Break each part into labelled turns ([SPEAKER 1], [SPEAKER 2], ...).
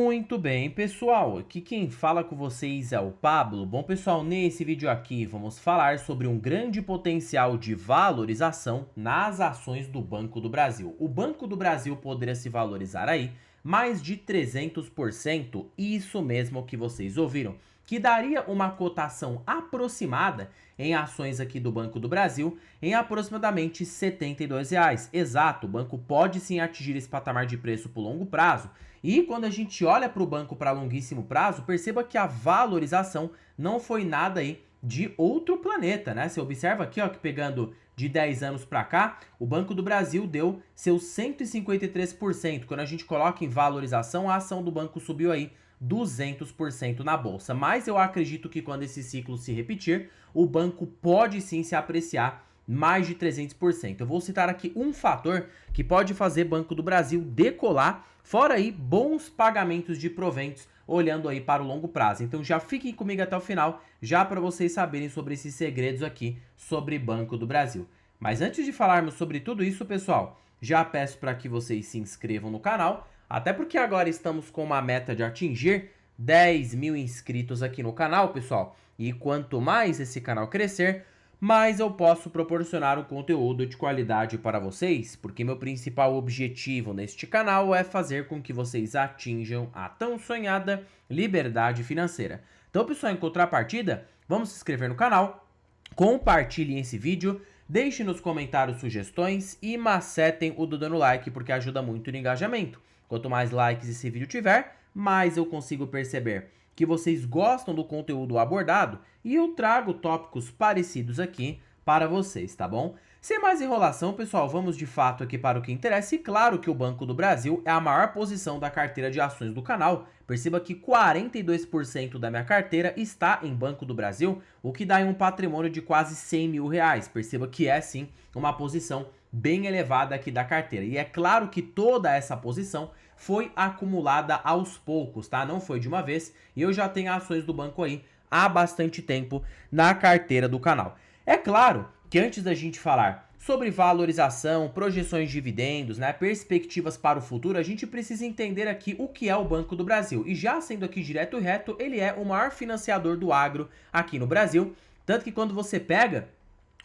[SPEAKER 1] Muito bem, pessoal, aqui quem fala com vocês é o Pablo. Bom, pessoal, nesse vídeo aqui vamos falar sobre um grande potencial de valorização nas ações do Banco do Brasil. O Banco do Brasil poderia se valorizar aí mais de 300%, isso mesmo que vocês ouviram, que daria uma cotação aproximada em ações aqui do Banco do Brasil em aproximadamente R$ 72. Exato, o banco pode sim atingir esse patamar de preço por longo prazo. E quando a gente olha para o banco para longuíssimo prazo, perceba que a valorização não foi nada aí de outro planeta, né? Você observa aqui, ó, que pegando de 10 anos para cá, o Banco do Brasil deu seus 153%. Quando a gente coloca em valorização, a ação do banco subiu aí 200% na bolsa. Mas eu acredito que quando esse ciclo se repetir, o banco pode sim se apreciar mais de 300%. Eu vou citar aqui um fator que pode fazer Banco do Brasil decolar, fora aí bons pagamentos de proventos, olhando aí para o longo prazo. Então já fiquem comigo até o final, já para vocês saberem sobre esses segredos aqui sobre Banco do Brasil. Mas antes de falarmos sobre tudo isso, pessoal, já peço para que vocês se inscrevam no canal, até porque agora estamos com uma meta de atingir 10 mil inscritos aqui no canal, pessoal. E quanto mais esse canal crescer, mais eu posso proporcionar um conteúdo de qualidade para vocês, porque meu principal objetivo neste canal é fazer com que vocês atinjam a tão sonhada liberdade financeira. Então, pessoal, em contrapartida, vamos se inscrever no canal, compartilhem esse vídeo, deixem nos comentários sugestões e macetem o dedo no like, porque ajuda muito no engajamento. Quanto mais likes esse vídeo tiver, mais eu consigo perceber que vocês gostam do conteúdo abordado e eu trago tópicos parecidos aqui para vocês, tá bom? Sem mais enrolação, pessoal, vamos de fato aqui para o que interessa. E claro que o Banco do Brasil é a maior posição da carteira de ações do canal. Perceba que 42% da minha carteira está em Banco do Brasil, o que dá um patrimônio de quase 100 mil reais. Perceba que é sim uma posição bem elevada aqui da carteira. E é claro que toda essa posição foi acumulada aos poucos, tá? Não foi de uma vez. E eu já tenho ações do banco aí há bastante tempo na carteira do canal. É claro que antes da gente falar sobre valorização, projeções de dividendos, né, perspectivas para o futuro, a gente precisa entender aqui o que é o Banco do Brasil. E já sendo aqui direto e reto, ele é o maior financiador do agro aqui no Brasil. Tanto que quando você pega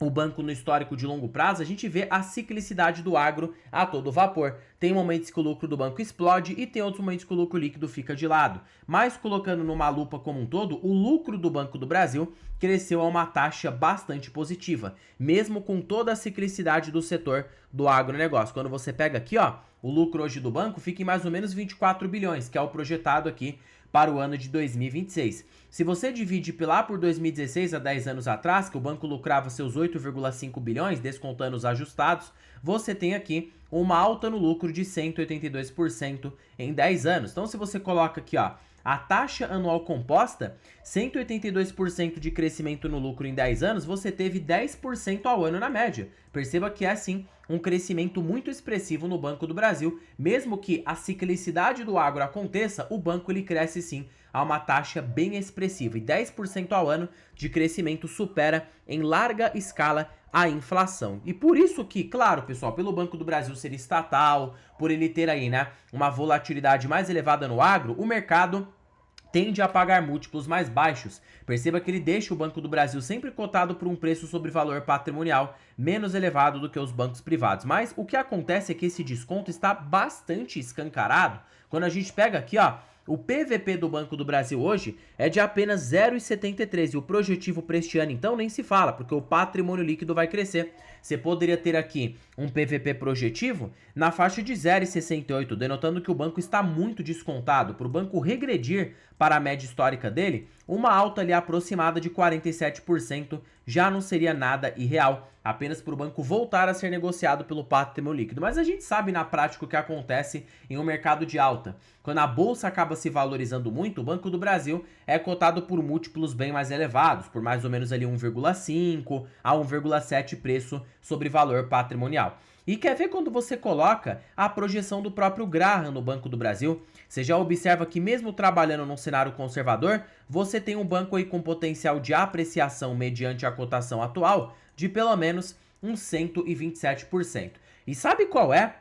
[SPEAKER 1] o banco no histórico de longo prazo, a gente vê a ciclicidade do agro a todo vapor. Tem momentos que o lucro do banco explode e tem outros momentos que o lucro líquido fica de lado. Mas colocando numa lupa como um todo, o lucro do Banco do Brasil cresceu a uma taxa bastante positiva, mesmo com toda a ciclicidade do setor do agronegócio. Quando você pega aqui, ó, o lucro hoje do banco fica em mais ou menos 24 bilhões, que é o projetado aqui para o ano de 2026. Se você divide lá por 2016, há 10 anos atrás, que o banco lucrava seus 8,5 bilhões, descontando os ajustados, você tem aqui uma alta no lucro de 182% em 10 anos. Então, se você coloca aqui, ó, a taxa anual composta, 182% de crescimento no lucro em 10 anos, você teve 10% ao ano na média. Perceba que é, sim, um crescimento muito expressivo no Banco do Brasil. Mesmo que a ciclicidade do agro aconteça, o banco ele cresce, sim, a uma taxa bem expressiva. E 10% ao ano de crescimento supera em larga escala a inflação. E por isso que, claro, pessoal, pelo Banco do Brasil ser estatal, por ele ter aí, né, uma volatilidade mais elevada no agro, o mercado tende a pagar múltiplos mais baixos. Perceba que ele deixa o Banco do Brasil sempre cotado por um preço sobre valor patrimonial menos elevado do que os bancos privados. Mas o que acontece é que esse desconto está bastante escancarado. Quando a gente pega aqui, ó, o PVP do Banco do Brasil hoje é de apenas 0,73 e o projetivo para este ano então nem se fala, porque o patrimônio líquido vai crescer. Você poderia ter aqui um PVP projetivo na faixa de 0,68, denotando que o banco está muito descontado. Para o banco regredir para a média histórica dele, uma alta ali aproximada de 47% já não seria nada irreal, apenas para o banco voltar a ser negociado pelo patrimônio líquido. Mas a gente sabe na prática o que acontece em um mercado de alta. Quando a bolsa acaba se valorizando muito, o Banco do Brasil é cotado por múltiplos bem mais elevados, por mais ou menos ali 1,5 a 1,7 preço sobre valor patrimonial. E quer ver quando você coloca a projeção do próprio Graham no Banco do Brasil? Você já observa que mesmo trabalhando num cenário conservador, você tem um banco aí com potencial de apreciação mediante a cotação atual de pelo menos uns 127%. E sabe qual é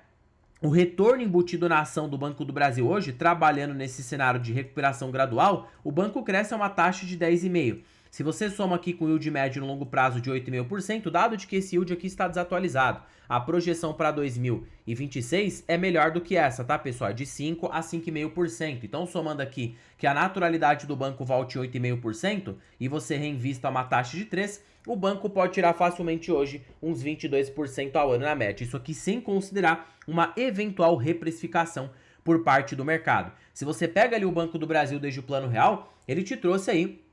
[SPEAKER 1] o retorno embutido na ação do Banco do Brasil hoje, trabalhando nesse cenário de recuperação gradual, o banco cresce a uma taxa de 10,5%. Se você soma aqui com o yield médio no longo prazo de 8,5%, dado de que esse yield aqui está desatualizado, a projeção para 2026 é melhor do que essa, tá, pessoal? É de 5 a 5,5%. Então, somando aqui que a naturalidade do banco volte 8,5% e você reinvista uma taxa de 3%, o banco pode tirar facilmente hoje uns 22% ao ano na média. Isso aqui sem considerar uma eventual reprecificação por parte do mercado. Se você pega ali o Banco do Brasil desde o Plano Real, ele te trouxe aí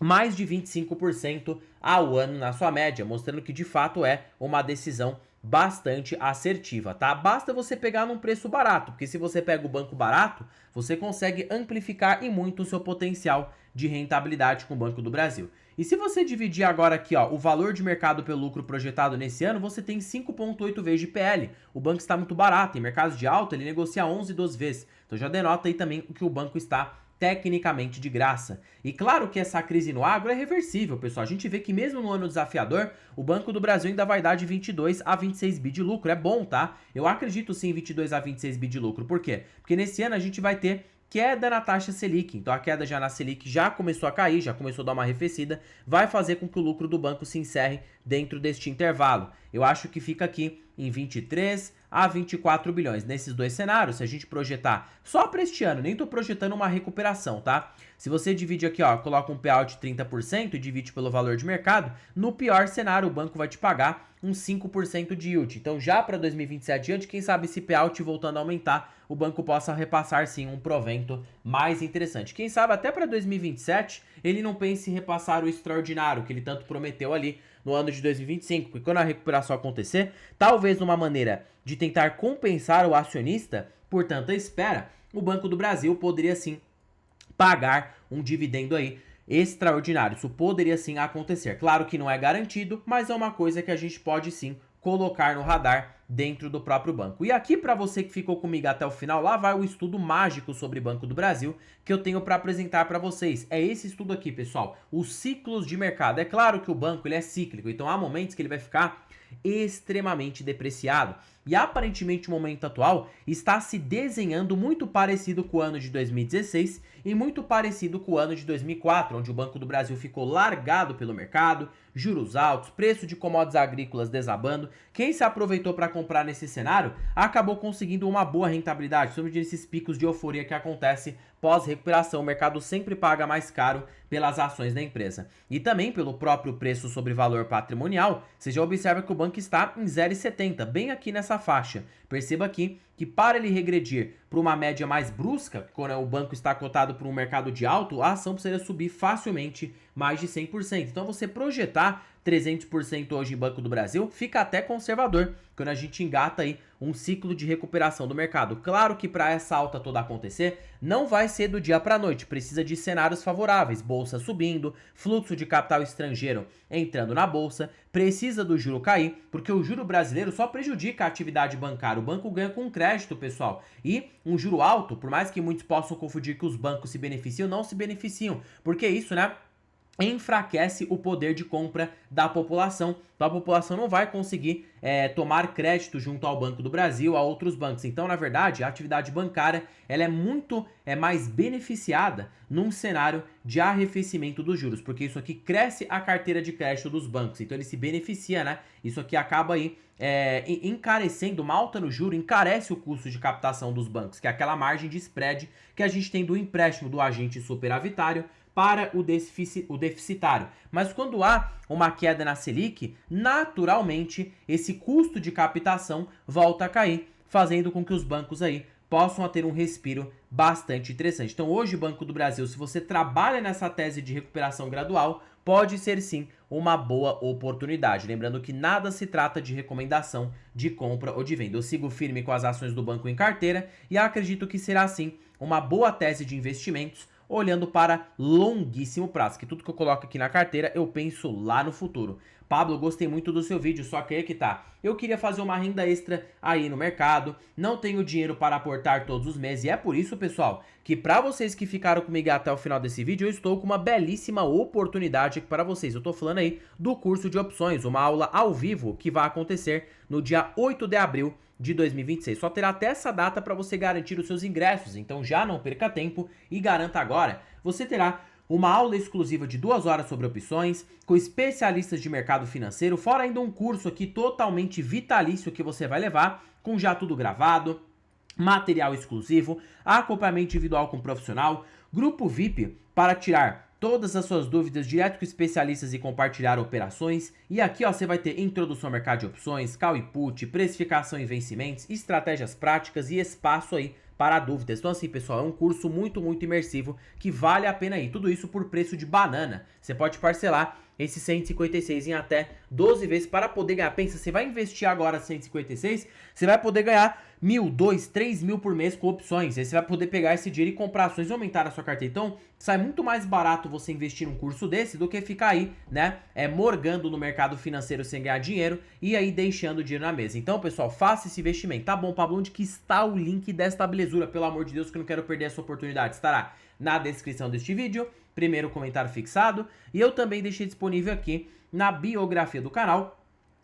[SPEAKER 1] mais de 25% ao ano na sua média, mostrando que de fato é uma decisão bastante assertiva, tá? Basta você pegar num preço barato, porque se você pega o banco barato, você consegue amplificar e muito o seu potencial de rentabilidade com o Banco do Brasil. E se você dividir agora aqui, ó, o valor de mercado pelo lucro projetado nesse ano, você tem 5,8 vezes de PL. O banco está muito barato, em mercados de alta ele negocia 11, 12 vezes. Então já denota aí também que o banco está tecnicamente de graça. E claro que essa crise no agro é reversível, pessoal. A gente vê que mesmo no ano desafiador, o Banco do Brasil ainda vai dar de 22 a 26 bi de lucro. É bom, tá? Eu acredito sim em 22 a 26 bi de lucro. Por quê? Porque nesse ano a gente vai ter queda na taxa Selic. Então a queda já na Selic já começou a cair, já começou a dar uma arrefecida, vai fazer com que o lucro do banco se encerre dentro deste intervalo. Eu acho que fica aqui em 23 a 24 bilhões. Nesses dois cenários, se a gente projetar só para este ano, nem estou projetando uma recuperação, tá? Se você divide aqui, ó, coloca um payout de 30% e divide pelo valor de mercado, no pior cenário o banco vai te pagar uns 5% de yield. Então já para 2027 adiante, quem sabe esse payout voltando a aumentar, o banco possa repassar sim um provento mais interessante. Quem sabe até para 2027 ele não pense em repassar o extraordinário que ele tanto prometeu ali no ano de 2025, porque quando a recuperação acontecer, talvez numa maneira de tentar compensar o acionista por tanta espera, o Banco do Brasil poderia sim pagar um dividendo aí extraordinário. Isso poderia sim acontecer. Claro que não é garantido, mas é uma coisa que a gente pode sim colocar no radar dentro do próprio banco. E aqui, para você que ficou comigo até o final, lá vai o estudo mágico sobre Banco do Brasil que eu tenho para apresentar para vocês. É esse estudo aqui, pessoal, os ciclos de mercado. É claro que o banco ele é cíclico, então há momentos que ele vai ficar extremamente depreciado. E aparentemente o momento atual está se desenhando muito parecido com o ano de 2016 e muito parecido com o ano de 2004, onde o Banco do Brasil ficou largado pelo mercado, juros altos, preço de commodities agrícolas desabando. Quem se aproveitou para comprar nesse cenário acabou conseguindo uma boa rentabilidade, sobre esses picos de euforia que acontece pós-recuperação. O mercado sempre paga mais caro pelas ações da empresa. E também pelo próprio preço sobre valor patrimonial, você já observa que o banco está em 0,70, bem aqui nessa faixa. Perceba aqui que para ele regredir para uma média mais brusca, quando o banco está cotado por um mercado de alto, a ação precisaria subir facilmente mais de 100%. Então você projetar 300% hoje em Banco do Brasil fica até conservador quando a gente engata aí um ciclo de recuperação do mercado. Claro que para essa alta toda acontecer, não vai ser do dia para a noite, precisa de cenários favoráveis, bolsa subindo, fluxo de capital estrangeiro entrando na bolsa, precisa do juro cair, porque o juro brasileiro só prejudica a atividade bancária, o banco ganha com crédito, pessoal, e um juro alto, por mais que muitos possam confundir que os bancos se beneficiam, não se beneficiam, porque isso, né, enfraquece o poder de compra da população. Então a população não vai conseguir tomar crédito junto ao Banco do Brasil, a outros bancos. Então, na verdade, a atividade bancária ela é muito mais beneficiada num cenário de arrefecimento dos juros, porque isso aqui cresce a carteira de crédito dos bancos. Então ele se beneficia, né? Isso aqui acaba aí encarecendo, uma alta no juro encarece o custo de captação dos bancos, que é aquela margem de spread que a gente tem do empréstimo do agente superavitário para o deficitário. Mas quando há uma queda na Selic, naturalmente esse custo de captação volta a cair, fazendo com que os bancos aí possam ter um respiro bastante interessante. Então hoje o Banco do Brasil, se você trabalha nessa tese de recuperação gradual, pode ser sim uma boa oportunidade. Lembrando que nada se trata de recomendação de compra ou de venda. Eu sigo firme com as ações do banco em carteira e acredito que será sim uma boa tese de investimentos, olhando para longuíssimo prazo, que tudo que eu coloco aqui na carteira eu penso lá no futuro. Pablo, gostei muito do seu vídeo, só que aí que tá. Eu queria fazer uma renda extra aí no mercado, não tenho dinheiro para aportar todos os meses, e é por isso, pessoal, que para vocês que ficaram comigo até o final desse vídeo, eu estou com uma belíssima oportunidade aqui para vocês. Eu tô falando aí do curso de opções, uma aula ao vivo que vai acontecer no dia 8 de abril de 2026. Só terá até essa data para você garantir os seus ingressos, então já não perca tempo e garanta agora. Você terá uma aula exclusiva de 2 horas sobre opções, com especialistas de mercado financeiro, fora ainda um curso aqui totalmente vitalício que você vai levar, com já tudo gravado, material exclusivo, acompanhamento individual com profissional, grupo VIP para tirar todas as suas dúvidas direto com especialistas e compartilhar operações. E aqui ó, você vai ter introdução ao mercado de opções, call e put, precificação e vencimentos, estratégias práticas e espaço aí para dúvidas. Então assim, pessoal, é um curso muito imersivo que vale a pena ir. Tudo isso por preço de banana. Você pode parcelar esse 156 em até 12 vezes para poder ganhar. Pensa, você vai investir agora 156, você vai poder ganhar 1.000, 2.000, 3.000 por mês com opções. Aí você vai poder pegar esse dinheiro e comprar ações e aumentar a sua carteira. Então, sai muito mais barato você investir num curso desse do que ficar aí, né, morgando no mercado financeiro sem ganhar dinheiro e aí deixando o dinheiro na mesa. Então, pessoal, faça esse investimento. Tá bom, Pablo, onde que está o link desta belezura? Pelo amor de Deus, que eu não quero perder essa oportunidade. Estará na descrição deste vídeo, primeiro comentário fixado, e eu também deixei disponível aqui na biografia do canal.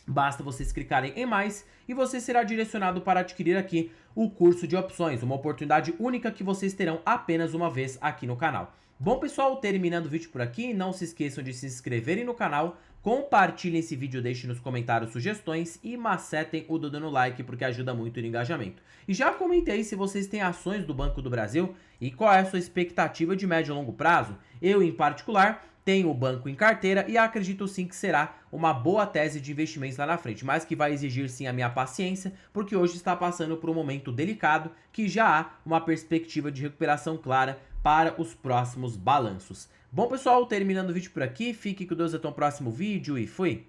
[SPEAKER 1] Basta vocês clicarem em mais e você será direcionado para adquirir aqui o curso de opções, uma oportunidade única que vocês terão apenas uma vez aqui no canal. Bom, pessoal, terminando o vídeo por aqui, não se esqueçam de se inscreverem no canal, compartilhem esse vídeo, deixem nos comentários sugestões e macetem o dedo no like porque ajuda muito no engajamento. E já comentei se vocês têm ações do Banco do Brasil e qual é a sua expectativa de médio e longo prazo. Eu, em particular, tenho o banco em carteira e acredito sim que será uma boa tese de investimentos lá na frente, mas que vai exigir sim a minha paciência, porque hoje está passando por um momento delicado que já há uma perspectiva de recuperação clara para os próximos balanços. Bom, pessoal, terminando o vídeo por aqui, fique com Deus até o próximo vídeo e fui!